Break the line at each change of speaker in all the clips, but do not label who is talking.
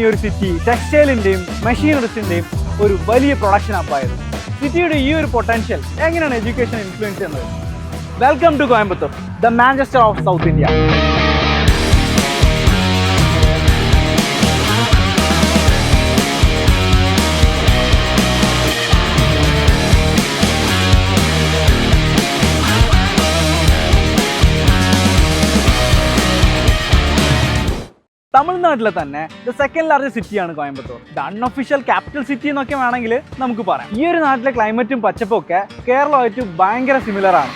ഒരു സിറ്റി ടെക്സ്റ്റൈലിൻ്റെയും മെഷീനറീസിൻ്റെയും ഒരു വലിയ പ്രൊഡക്ഷൻ ഹബ്ബായത്. സിറ്റിയുടെ ഈ ഒരു പൊട്ടൻഷ്യൽ എങ്ങനെയാണ് എഡ്യൂക്കേഷൻ ഇൻഫ്ലുവൻസ് ചെയ്യുന്നത്? Welcome to Coimbatore, the Manchester of South India. തമിഴ്നാട്ടിലെ തന്നെ ദ സെക്കൻഡ് ലാർജസ്റ്റ് സിറ്റിയാണ് Coimbatore. The unofficial capital city എന്നൊക്കെ വേണമെങ്കിൽ നമുക്ക് പറയാം. ഈ ഒരു നാട്ടിലെ ക്ലൈമറ്റും പച്ചപ്പും ഒക്കെ കേരളമായിട്ട് ഭയങ്കര സിമിലർ ആണ്.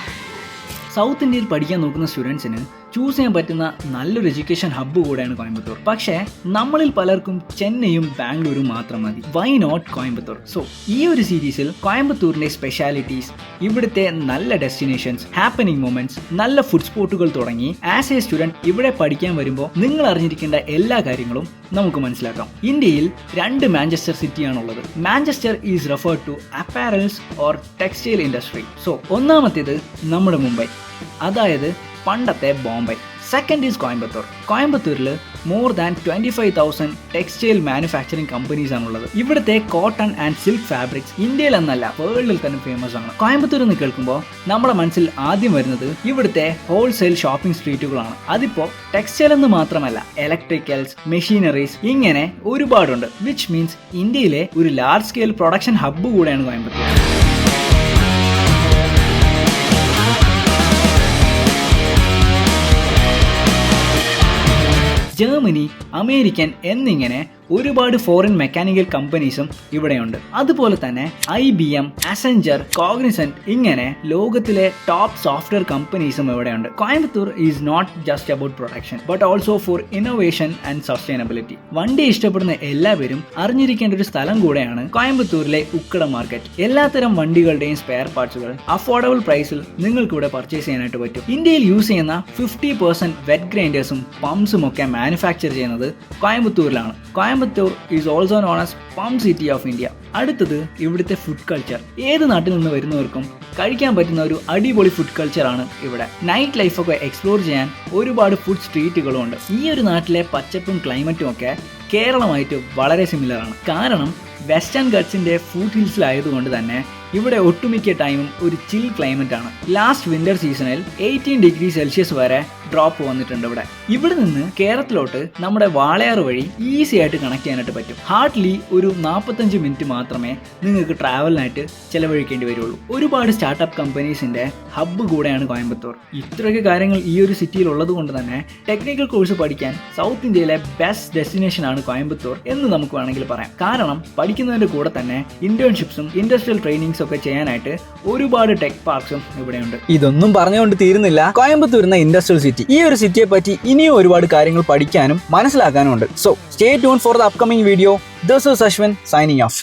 സൗത്ത് ഇന്ത്യയിൽ പഠിക്കാൻ നോക്കുന്ന സ്റ്റുഡൻസിന് ചൂസ് ചെയ്യാൻ പറ്റുന്ന നല്ലൊരു എഡ്യൂക്കേഷൻ ഹബ്ബ് കൂടെയാണ് കോയമ്പത്തൂർ. പക്ഷേ നമ്മളിൽ പലർക്കും ചെന്നൈയും ബാംഗ്ലൂരും മാത്രം മതി. Why not Coimbatore? സോ ഈ ഒരു സീരീസിൽ കോയമ്പത്തൂരിന്റെ സ്പെഷ്യാലിറ്റീസ്, ഇവിടുത്തെ നല്ല ഡെസ്റ്റിനേഷൻസ്, ഹാപ്പനിങ് മൊമെന്റ്സ്, നല്ല ഫുഡ് സ്പോട്ടുകൾ തുടങ്ങി ആസ് എ സ്റ്റുഡൻറ് ഇവിടെ പഠിക്കാൻ വരുമ്പോൾ നിങ്ങൾ അറിഞ്ഞിരിക്കേണ്ട എല്ലാ കാര്യങ്ങളും നമുക്ക് മനസ്സിലാക്കാം. ഇന്ത്യയിൽ 2 മാഞ്ചസ്റ്റർ സിറ്റിയാണുള്ളത്. Manchester is referred to apparels or textile industry. So ഒന്നാമത്തേത് നമ്മുടെ മുംബൈ, അതായത് പണ്ടത്തെ ബോംബെ. Second is Coimbatore. കോയമ്പത്തൂരിൽ more than 25,000 textile manufacturing companies ആണുള്ളത്. ഇവിടുത്തെ കോട്ടൺ ആൻഡ് സിൽക്ക് ഫാബ്രിക്സ് ഇന്ത്യയിൽ എന്നല്ല വേൾഡിൽ തന്നെ ഫേമസ് ആണ്. കോയമ്പത്തൂർ എന്ന് കേൾക്കുമ്പോൾ നമ്മുടെ മനസ്സിൽ ആദ്യം വരുന്നത് ഇവിടുത്തെ ഹോൾസെയിൽ ഷോപ്പിംഗ് സ്ട്രീറ്റുകളാണ്. അതിപ്പോൾ ടെക്സ്റ്റൈൽ എന്ന് മാത്രമല്ല, ഇലക്ട്രിക്കൽസ്, മെഷീനറീസ്, ഇങ്ങനെ ഒരുപാടുണ്ട്. വിച്ച് മീൻസ് ഇന്ത്യയിലെ ഒരു ലാർജ് സ്കെയിൽ പ്രൊഡക്ഷൻ ഹബ്ബ് കൂടെയാണ് കോയമ്പത്തൂർ. ജർമ്മനി, അമേരിക്കൻ എന്നിങ്ങനെ ഒരുപാട് ഫോറിൻ മെക്കാനിക്കൽ കമ്പനീസും ഇവിടെയുണ്ട്. അതുപോലെ തന്നെ IBM, അസെഞ്ചർ, കോഗ്നിസന്റ്, ഇങ്ങനെ ലോകത്തിലെ ടോപ്പ് സോഫ്റ്റ്വെയർ കമ്പനീസും ഇവിടെയുണ്ട്. Coimbatore is not just about production but also for innovation and sustainability. വണ്ടി ഇഷ്ടപ്പെടുന്ന എല്ലാവരും അറിഞ്ഞിരിക്കേണ്ട ഒരു സ്ഥലം കൂടെയാണ് കോയമ്പത്തൂരിലെ ഉക്കട മാർക്കറ്റ്. എല്ലാത്തരം വണ്ടികളുടെയും സ്പെയർ പാർട്സുകൾ അഫോർഡബിൾ പ്രൈസിൽ നിങ്ങൾക്ക് ഇവിടെ പർച്ചേസ് ചെയ്യാനായിട്ട് പറ്റും. ഇന്ത്യയിൽ യൂസ് ചെയ്യുന്ന 50% വെറ്റ് ഗ്രൈൻഡേഴ്സും പമ്പ്സും ഒക്കെ മാനുഫാക്ചർ ചെയ്യുന്നത് കോയമ്പത്തൂരിലാണ്. Coimbatore is also known as pump city of India. അടുത്തത് ഇവിടുത്തെ ഫുഡ് കൾച്ചർ. ഏത് നാട്ടിൽ നിന്ന് വരുന്നവർക്കും കഴിക്കാൻ പറ്റുന്ന ഒരു അടിപൊളി ഫുഡ് കൾച്ചറാണ് ഇവിടെ. നൈറ്റ് ലൈഫൊക്കെ എക്സ്പ്ലോർ ചെയ്യാൻ ഒരുപാട് ഫുഡ് സ്ട്രീറ്റുകളും ഉണ്ട്. ഈ ഒരു നാട്ടിലെ പച്ചപ്പും ക്ലൈമറ്റും ഒക്കെ കേരളമായിട്ട് വളരെ സിമിലർ ആണ്. കാരണം വെസ്റ്റേൺ ഗട്ട്സിന്റെ ഫുഡ് ഹിൽസിലായതുകൊണ്ട് തന്നെ ഇവിടെ ഒട്ടുമിക്ക ടൈമും ഒരു ചിൽ ക്ലൈമറ്റ് ആണ്. ലാസ്റ്റ് വിന്റർ സീസണിൽ 18 ഡിഗ്രി സെൽഷ്യസ് വരെ ഡ്രോപ്പ് വന്നിട്ടുണ്ട് ഇവിടെ. ഇവിടെ നിന്ന് കേരളത്തിലോട്ട് നമ്മുടെ വാളയാർ വഴി ഈസി ആയിട്ട് കണക്ട് ചെയ്യാനായിട്ട് പറ്റും. ഹാർഡ്ലി ഒരു 45 മിനിറ്റ് മാത്രമേ നിങ്ങൾക്ക് ട്രാവലിനായിട്ട് ചെലവഴിക്കേണ്ടി വരുള്ളൂ. ഒരുപാട് സ്റ്റാർട്ടപ്പ് കമ്പനീസിന്റെ ഹബ്ബ് കൂടെയാണ് കോയമ്പത്തൂർ. ഇത്രയൊക്കെ കാര്യങ്ങൾ ഈ ഒരു സിറ്റിയിൽ ഉള്ളത് കൊണ്ട് തന്നെ ടെക്നിക്കൽ കോഴ്സ് പഠിക്കാൻ സൗത്ത് ഇന്ത്യയിലെ ബെസ്റ്റ് ഡെസ്റ്റിനേഷൻ ആണ് കോയമ്പത്തൂർ എന്ന് നമുക്ക് വേണമെങ്കിൽ പറയാം. കാരണം പഠിക്കുന്നതിന്റെ കൂടെ തന്നെ ഇന്റേൺഷിപ്സും ഇൻഡസ്ട്രിയൽ ട്രെയിനിങ്സും ഒക്കെ ചെയ്യാനായിട്ട് ഒരുപാട് ടെക് പാർക്സും ഇവിടെയുണ്ട്.
ഇതൊന്നും പറഞ്ഞുകൊണ്ട് തീരുന്നില്ല കോയമ്പത്തൂർ എന്ന ഇൻഡസ്ട്രിയൽ സിറ്റി. ഈ ഒരു സിറ്റിയെ പറ്റി ഇനിയും ഒരുപാട് കാര്യങ്ങൾ പഠിക്കാനും മനസ്സിലാക്കാനും ഉണ്ട്. So stay tune for the upcoming video. This is Ashwin signing off.